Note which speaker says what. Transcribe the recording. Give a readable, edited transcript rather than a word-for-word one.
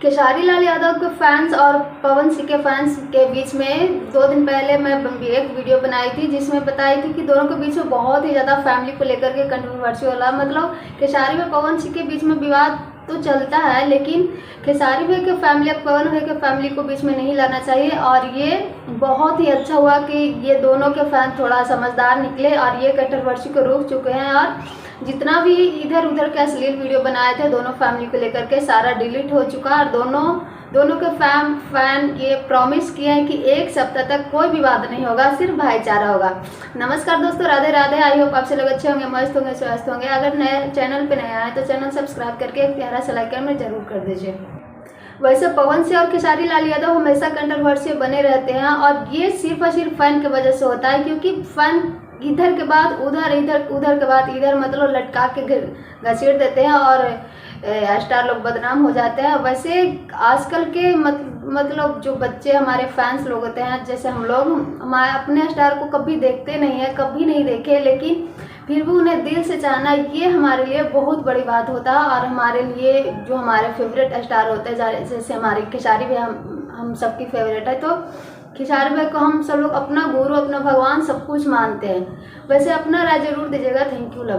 Speaker 1: खेसारी लाल यादव के फैंस और पवन सिंह के फैंस के बीच में 2 दिन पहले मैं एक वीडियो बनाई थी जिसमें बताई थी कि दोनों के बीच में बहुत ही ज़्यादा फैमिली को लेकर के कंट्रोवर्सी वाला, मतलब खेसारी व पवन सिंह के बीच में विवाद तो चलता है, लेकिन खेसारी भाई के फैमिली पवन भाई के फैमिली को बीच में नहीं लाना चाहिए। और ये बहुत ही अच्छा हुआ कि ये दोनों के फैन थोड़ा समझदार निकले और ये कंट्रोवर्सी को रोक चुके हैं। और जितना भी इधर उधर के अश्लील वीडियो बनाए थे दोनों फैमिली को लेकर के सारा डिलीट हो चुका है। और दोनों के फैन ये प्रॉमिस किए हैं कि 1 सप्ताह तक कोई विवाद नहीं होगा, सिर्फ भाईचारा होगा। नमस्कार दोस्तों, राधे राधे। आई होप आप सब लोग अच्छे होंगे, मस्त होंगे, स्वस्थ होंगे। अगर नए चैनल पे नया है तो चैनल सब्सक्राइब करके एक प्यारा सा लाइक में जरूर कर दीजिए। वैसे पवन सिंह और खेसारी लाल यादव हमेशा कंट्रोवर्सी बने रहते हैं और ये सिर्फ और सिर्फ फैन की वजह से होता है, क्योंकि फैन इधर के बाद उधर, उधर के बाद इधर, मतलब लटका के घसीट देते हैं और स्टार लोग बदनाम हो जाते हैं। वैसे आजकल के मतलब जो बच्चे हमारे फैंस लोग होते हैं, जैसे हम लोग हमारे अपने स्टार को कभी देखते नहीं है, कभी नहीं देखे, लेकिन फिर भी उन्हें दिल से चाहना ये हमारे लिए बहुत बड़ी बात होता है। और हमारे लिए जो हमारे फेवरेट स्टार होते हैं, जैसे हमारे खेसारी भी हम सबकी फेवरेट है, तो खेसारी भाई को हम सब लोग अपना गुरु, अपना भगवान सब कुछ मानते हैं। वैसे अपना राय जरूर दीजिएगा। Thank you, love you.